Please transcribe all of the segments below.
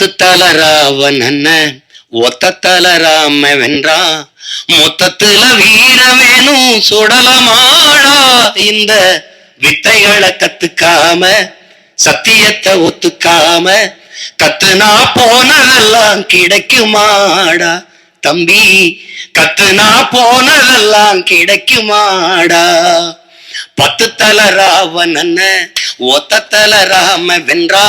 10 தல ராவணன் ஒத்த தல ராம வென்றா மொத்தத்துல வீர வேணும் சுடலமாடா. இந்த வித்தைகளை கத்துக்காம சத்தியத்தை ஒத்துக்காம கத்துனா போனதெல்லாம் கிடைக்குமாடா தம்பி, கத்துனா போனதெல்லாம் கிடைக்குமாடா. 10 தல ராவணன் ஒத்த தல ராம வென்றா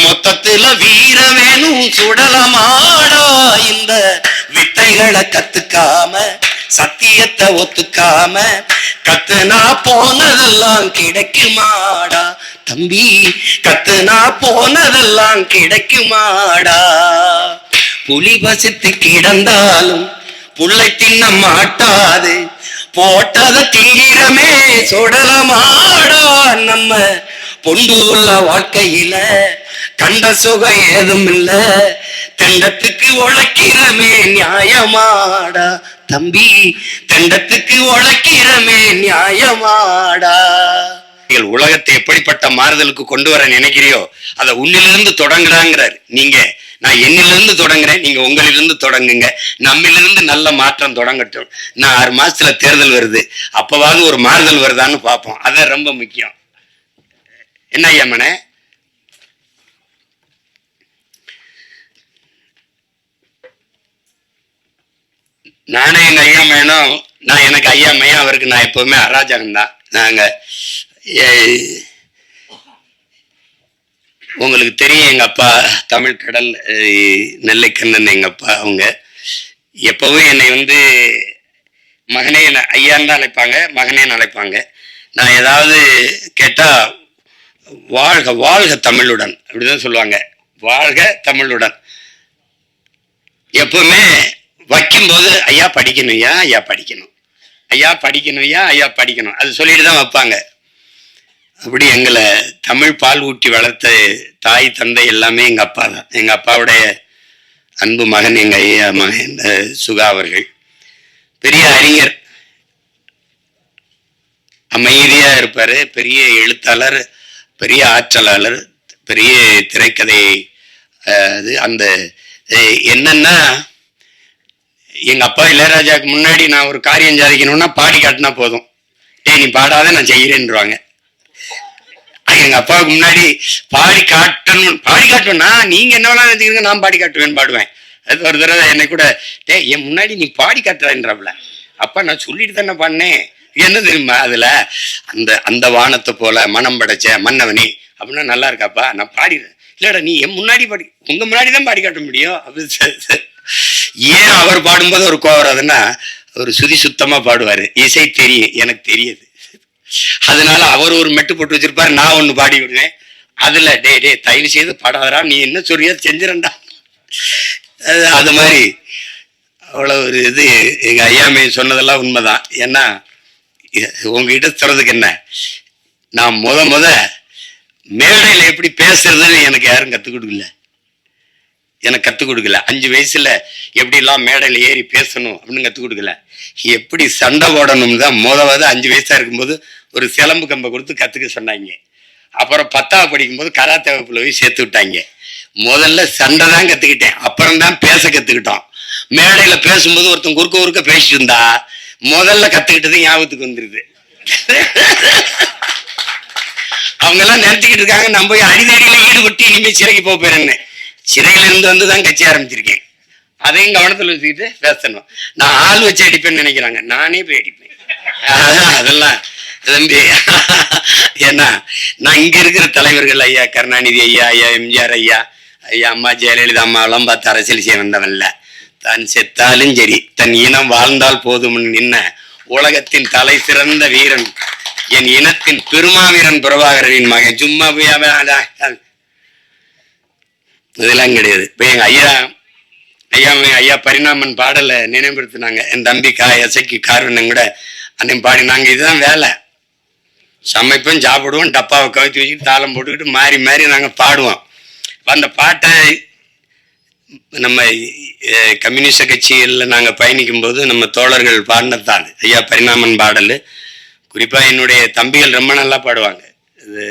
மொத்தத்துல வீர வேணும் சுடலமாடா. இந்த வித்தைகளை கத்துக்காம சத்தியத்தை ஒத்துக்காம கத்துனா போனதெல்லாம் கிடைக்குமாடா தம்பி, கத்துனா போனதெல்லாம் கிடைக்குமாடா. புலி பசித்து கிடந்தாலும் புள்ளை தின்ன மாட்டாது, போட்டத தீரமே சுடலமாடா. நம்ம பொண்டு உள்ள வாழ்க்கையில கண்ட சுகம் ஏதும் இல்ல, தெண்டத்துக்கு உழைக்கிறமே நியாயமாடா தம்பி, தெண்டத்துக்கு உழைக்கிறமே நியாயமாடா. உலகத்தை எப்படிப்பட்ட மாறுதலுக்கு கொண்டு வர நினைக்கிறியோ அதை உன்னிலிருந்து தொடங்குறாங்கிறார். நீங்க நான் என்னிலிருந்து தொடங்குறேன், நீங்க உங்களிலிருந்து தொடங்குங்க. நம்மிலிருந்து நல்ல மாற்றம் தொடங்கட்டும். நான் 6 மாசத்துல தேர்தல் வருது, அப்பவாவது ஒரு மாறுதல் வருதான்னு பார்ப்போம். அதான் ரொம்ப முக்கியம். என்ன ஐயா மனே? நானே எங்க ஐயா மையனும், நான் எனக்கு ஐயா மையம், அவருக்கு நான் எப்பவுமே அராஜகம் தான். நாங்க உங்களுக்கு தெரியும், எங்க அப்பா தமிழ் கடல் நெல்லைக்கண்ணன் எங்க அப்பா. அவங்க எப்பவும் என்னை மகனே ஐயான்னு தான் அழைப்பாங்க, மகனேன்னு அழைப்பாங்க. நான் ஏதாவது கேட்டா வாழ்க வாழ்க தமிழுடன் அப்படிதான் சொல்லுவாங்க, வாழ்க தமிழுடன். எப்பவுமே வைக்கும்போது ஐயா படிக்கணும், ஐயா படிக்கணும், ஐயா படிக்கணும், ஐயா படிக்கணும், அது சொல்லிட்டு தான் வைப்பாங்க. அப்படி எங்களை தமிழ் பால் ஊட்டி வளர்த்த தாய் தந்தை எல்லாமே எங்க அப்பா தான். எங்க அப்பாவுடைய அன்பு மகன் எங்க ஐயா மகன் சுகா அவர்கள். பெரிய அறிஞர், அமைதியா இருப்பாரு, பெரிய எழுத்தாளர், பெரிய ஆற்றலாளர், பெரிய திரைக்கதை. அது அந்த என்னன்னா, எங்க அப்பா இளையராஜாவுக்கு முன்னாடி நான் ஒரு காரியம் சாதிக்கணும்னா பாடி காட்டினா போதும், டேய் நீ பாடாத நான் செய்யறேன்றாங்க. எங்க அப்பாவுக்கு முன்னாடி பாடி காட்டணும்னா நீங்க என்ன வேணா நினைச்சுக்கிறீங்க, நான் பாடி காட்டுவேன், பாடுவேன். அது ஒரு தடவை என்னை கூட டே என் முன்னாடி நீ பாடி காட்டுறான்றாப்ல. அப்பா நான் சொல்லிட்டு தானே பாடினேன். என்ன தெரியுமா அதுல அந்த வானத்தை போல மனம் படைச்ச மன்னவனி அப்படின்னா நல்லா இருக்காப்பா, நான் பாடிடுறேன். இல்லடா நீ என் முன்னாடி பாடி, உங்க முன்னாடிதான் பாடி காட்ட முடியும் அப்படின்னு. ஏன் அவர் பாடும்போது ஒரு கோவம் வராதுன்னா, அவர் சுதி சுத்தமா பாடுவாரு, இசை தெரியும், எனக்கு தெரியுது. அதனால அவர் ஒரு மெட்டு போட்டு வச்சிருப்பாரு, நான் ஒண்ணு பாடி விடுவேன். அதுல டே தயவு செய்து பாடாதரா, நீ என்ன சொல்றியோ செஞ்சிடண்டா. அது மாதிரி அவ்வளவு ஒரு இது. எங்க ஐயாமே சொன்னதெல்லாம் உண்மைதான். ஏன்னா உங்ககிட்ட சொல்றதுக்கு என்ன, நான் முத மேடையில எப்படி பேசுறதுன்னு எனக்கு யாரும் கத்துக் கொடுக்கல. எனக்கு கத்துக் கொடுக்கல. 5 வயசுல எப்படி எல்லாம் மேடையில ஏறி பேசணும் அப்படின்னு கத்துக் கொடுக்கல. எப்படி சண்டை போடணும் தான் 5 வயசா இருக்கும்போது ஒரு சிலம்பு கம்பை கொடுத்து கத்துக்க சொன்னாங்க. அப்புறம் 10ஆவது படிக்கும்போது கராத்தே வகுப்புல போய் சேர்த்து விட்டாங்க. முதல்ல சண்டை தான் கத்துக்கிட்டேன், அப்புறம் தான் பேச கத்துக்கிட்டோம். மேடையில பேசும்போது ஒருத்தன் குறுக்க பேசிட்டு இருந்தா முதல்ல கத்துக்கிட்டது ஞாபகத்துக்கு வந்துருது. அவங்க எல்லாம் நினைச்சுக்கிட்டு இருக்காங்க நம்ம போய் அடிதடியில ஈடுபட்டு இனிமே சிறைக்கு போறேன்னு. சிறையில இருந்து வந்துதான் கட்சி ஆரம்பிச்சிருக்கேன். அதையும் கவனத்துல வச்சுக்கிட்டு பேசணும். நான் ஆள் வச்சு அடிப்பேன்னு நினைக்கிறாங்க, நானே போய் அடிப்பேன். அதெல்லாம் தம்பி, ஏன்னா நான் இங்க இருக்கிற தலைவர்கள் ஐயா கருணாநிதி ஐயா, ஐயா எம்ஜிஆர் ஐயா, ஐயா அம்மா ஜெயலலிதா அம்மாவெல்லாம் பார்த்து அரசியல் செய்ய வந்தவன்ல. தான் செத்தாலும் சரி தன் இனம் வாழ்ந்தால் போதும்னு நின்ன உலகத்தின் தலை சிறந்த வீரன், என் இனத்தின் பெருமாவீரன் பிரபாகரனின் மகன். சும்மா போய் இதெல்லாம் கிடையாது. இப்ப எங்க ஐயா பரிணாமன் பாடலை நினைவுபடுத்தினாங்க. என் தம்பி எசைக்கு கார்வண்ணன் கூட அன்னைக்கு பாடினாங்க. இதுதான் வேலை, சமைப்போம், சாப்பிடுவோம், டப்பாவை கவித்து வச்சுட்டு தாளம் போட்டுக்கிட்டு மாறி நாங்க பாடுவோம். அந்த பாட்டை நம்ம கம்யூனிஸ்ட கட்சியில் நாங்க பயணிக்கும் போது நம்ம தோழர்கள் பாடினதான் ஐயா பரிணாமன் பாடல். குறிப்பா என்னுடைய தம்பிகள் ரொம்ப நல்லா பாடுவாங்க. இது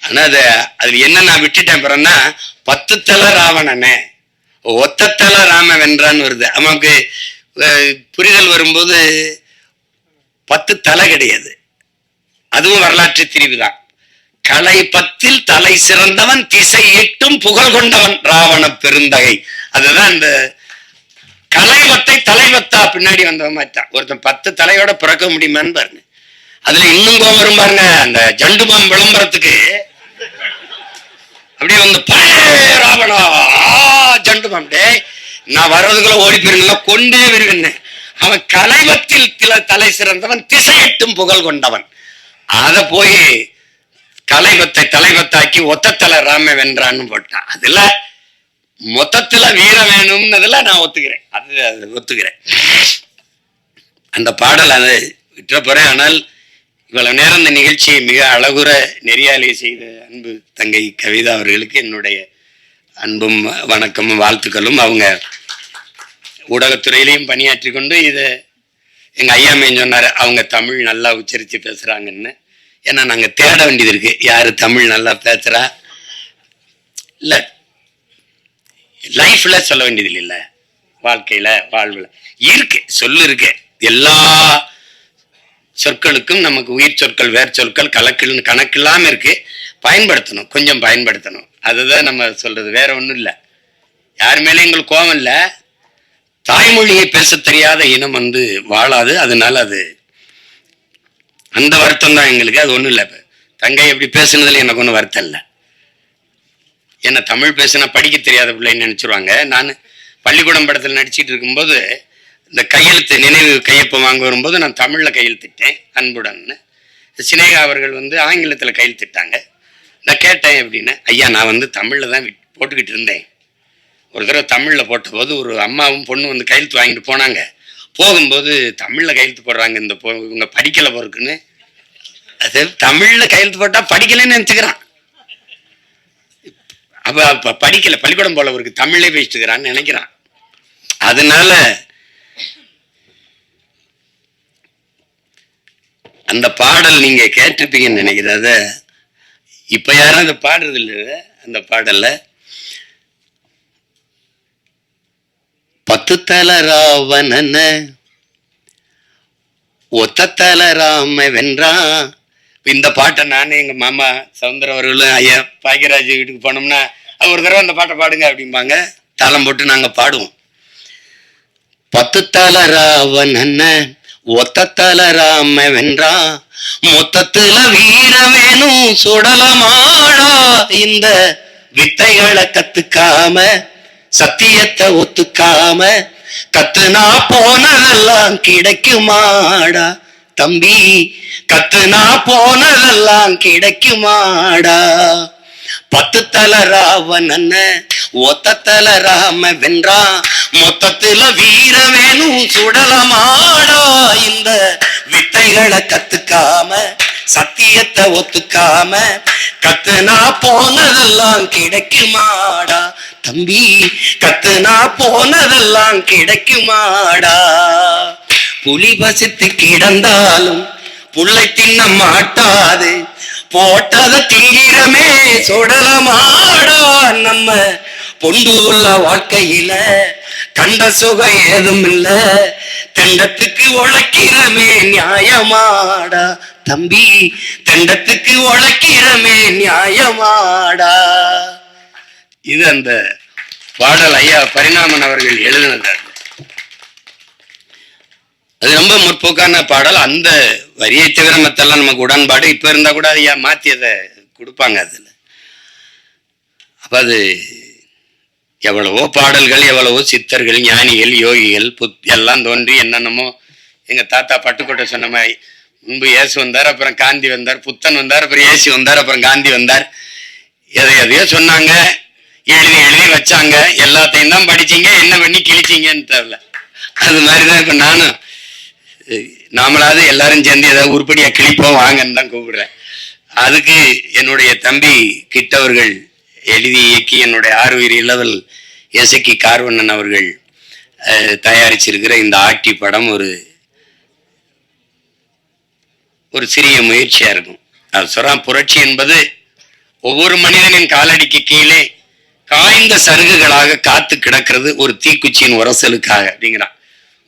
ஆனா அதுல என்ன நான் விட்டுட்டேன் பிறன்னா 10 தலை ராவணனே ஒத்த தலை ராம வென்றான்னு வருது. நமக்கு புரிதல் வரும்போது 10 தலை கிடையாது, அதுவும் வரலாற்று திரிவுதான். கலை 10 தலை சிறந்தவன் திசை 8 புகழ் கொண்டவன் ராவண பெருந்தகை. அதுதான் இந்த கலைவத்தை தலைவத்தா பின்னாடி வந்தவன் மாட்டான். ஒருத்தன் 10 தலையோட பிறக்க முடியுமான்னு பாருங்க. அதுல இன்னும் கோவரும் பாருங்க, அந்த ஜண்டுபாம் விளம்பரத்துக்கு அப்படியே வந்து ராவணா ஜண்டுபாம் டே நான் வர்றதுக்குள்ள ஓடி போயிருந்தா கொண்டே வருவேன். அவன் கலைவத்தில் தலை சிறந்தவன் திசை 8 புகழ் கொண்டவன். அத போய் கலைவத்தை தலைவத்தாக்கி ஒத்த தலை ராம வென்றான்னு போட்டான். அதுல மொத்தத்துல வீரம் வேணும்னதுல நான் ஒத்துக்கிறேன், அது ஒத்துக்கிறேன். அந்த பாடல் அதை விட்டுற போறேன். ஆனால் இவ்வளவு நேரம் இந்த நிகழ்ச்சியை மிக அழகுற நெறியாலை செய்த அன்பு தங்கை கவிதா அவர்களுக்கு என்னுடைய அன்பும் வணக்கமும் வாழ்த்துக்களும். அவங்க ஊடகத்துறையிலையும் பணியாற்றி கொண்டு இதை எங்க ஐயாமையும் சொன்னாரு, அவங்க தமிழ் நல்லா உச்சரித்து பேசுறாங்கன்னு. ஏன்னா நாங்க தேட வேண்டியது இருக்கு, யாரு தமிழ் நல்லா பேசுறா. இல்ல லைஃப்ல சொல்ல வேண்டியது இல்ல, வாழ்க்கையில வாழ்வுல இருக்கு, சொல்லு இருக்கு. எல்லா சொற்களுக்கும் நமக்கு உயிர் சொற்கள் வேர் சொற்கள் கணக்கு இல்லாம இருக்கு. பயன்படுத்தணும், கொஞ்சம் பயன்படுத்தணும். அதுதான் நம்ம சொல்றது, வேற ஒண்ணும் இல்லை. யாரு மேலே எங்களுக்கு கோபம் இல்லை. தாய்மொழியை பேச தெரியாத இனம் வாழாது. அதனால அது அந்த வருத்தம் தான் எங்களுக்கு, அது ஒண்ணும் இல்லை. தங்கை எப்படி பேசுனதுல எனக்கு ஒன்றும் வருத்தம் இல்லை. என்ன தமிழ் பேசுனா படிக்க தெரியாத பிள்ளைன்னு நினைச்சிருவாங்க. நான் பள்ளிக்கூடம் படத்தில் நடிச்சிட்டு இருக்கும்போது இந்த கையெழுத்து நினைவு கையொப்பம் வாங்க வரும்போது நான் தமிழ்ல கையெழுத்திட்டேன் அன்புடன்னு. சினேகா அவர்கள் ஆங்கிலத்தில் கையெழுத்திட்டாங்க. நான் கேட்டேன் எப்படின்னு, ஐயா நான் தமிழ்ல தான் போட்டுக்கிட்டு இருந்தேன். ஒரு தடவை தமிழ்ல போட்ட போது ஒரு அம்மாவும் பொண்ணு கையெழுத்து வாங்கிட்டு போனாங்க. போகும்போது தமிழ்ல கையெழுத்து போடுறாங்க, இந்த இவங்க படிக்கல போறதுக்குன்னு. அது தமிழ்ல கையெழுத்து போட்டா படிக்கலன்னு நினைச்சுக்கிறான். அப்ப படிக்கல, பள்ளிக்கூடம் போல அவருக்கு தமிழே பேசிட்டுக்கிறான்னு நினைக்கிறான். அதனால அந்த பாடல் நீங்க கேட்டிருப்பீங்கன்னு நினைக்கிறேன். அத இப்ப யாரும் அதை பாடுறது இல்லை. அந்த பாடல்ல 10 தலை ராவணன ஒத்த தலை ராம வென்றான். இந்த பாட்டை நானே எங்க மாமா சவுந்தர அவர்களும் ஐயா பாக்கியராஜ் வீட்டுக்கு போனோம்னா ஒரு தடவை அந்த பாட்டை பாடுங்க அப்படிம்பாங்க. தாளம் போட்டு நாங்க பாடுவோம். 10 தலை ராவணன ஒத்த தலை ராம வென்றான், மொத்தத்துல வீர வேணும் சுடலமாடா. இந்த வித்தைகளை கத்துக்காம சத்தியத்தை ஒத்துக்காம கத்துனா போனதெல்லாம் கிடைக்குமாடா தம்பி, கத்துனா போனதெல்லாம் கிடைக்குமாடா. 10 தலை ராவணன ஒத்த தலை ராம வென்றான், மொத்தத்துல வீர வேணும் சுடலமாடா. இந்த வித்தைகளை கத்துக்காம சத்தியத்தை ஒத்துக்காம கத்துனா போனதெல்லாம் கிடைக்குமாடா தம்பி, கத்துனா போனதெல்லாம் கிடைக்குமாடா. புலி பசித்து கிடந்தாலும் புள்ளை தின்ன மாட்டாது, போட்டத தீரமே சுடலமாடா. நம்ம பொண்டு உள்ள வாழ்க்கையில கண்ட சுகம் ஏதும் இல்ல, தெண்டத்துக்கு உழைக்கிறமே நியாயமாடா தம்பி, தெண்டத்துக்கு உழைக்கிறமே நியாயமாடா. இது அந்த பாடல் ஐயா பரிணாமன் அவர்கள் எழுதினது. அது ரொம்ப முற்போக்கான பாடல். அந்த வரியை தவிர மத்தெல்லாம் நமக்கு உடன்பாடு. இப்ப இருந்தா கூட ஐயா மாத்தி அதை கொடுப்பாங்க அதுல. அப்ப அது எவ்வளவோ பாடல்கள், எவ்வளவோ சித்தர்கள், ஞானிகள், யோகிகள் எல்லாம் தோன்றி என்னென்னமோ. எங்க தாத்தா பட்டுக்கோட்டை சொன்ன மாதிரி முன்பு இயேசு வந்தார், அப்புறம் காந்தி வந்தார், புத்தன் வந்தார், அப்புறம் இயேசு வந்தார், அப்புறம் காந்தி வந்தார். எதையோ சொன்னாங்க, எழுதி வச்சாங்க. எல்லாத்தையும் தான் படிச்சீங்க, என்ன பண்ணி கிழிச்சிங்கன்னு தெரியல. அது மாதிரிதான் இப்ப நானும் நாமளாவது எல்லாரும் சேர்ந்து ஏதாவது உருப்படியா கிழிப்போம் வாங்கன்னு தான் கூப்பிடுறேன். அதுக்கு என்னுடைய தம்பி கிட்டவர்கள் எழுதி இயக்கி என்னுடைய ஆறுயிர் இளவல் எசக்கி கார்வண்ணன் அவர்கள் தயாரிச்சிருக்கிற இந்த ஆட்டி படம் ஒரு சிறிய முயற்சியா இருக்கும். அது சொல்றான், புரட்சி என்பது ஒவ்வொரு மனிதனின் காலடிக்கு கீழே காய்ந்த சருகுகளாக காத்து கிடக்கிறது ஒரு தீக்குச்சியின் உரசலுக்காக அப்படிங்கிறான்.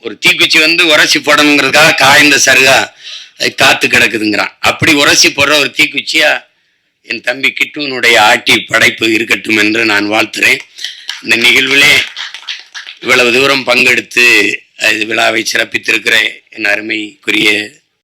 ஒரு தீக்குச்சி உரசி போடணுங்கிறதுக்காக காய்ந்த சருகா காத்து கிடக்குதுங்கிறான். அப்படி உரசி போடுற ஒரு தீக்குச்சியா என் தம்பி கிட்டுவனுடைய ஆட்டி படைப்பு இருக்கட்டும் என்று நான் வாழ்த்துறேன். இந்த நிகழ்விலே இவ்வளவு தூரம் பங்கெடுத்து விழாவை சிறப்பித்திருக்கிற என் அருமைக்குரிய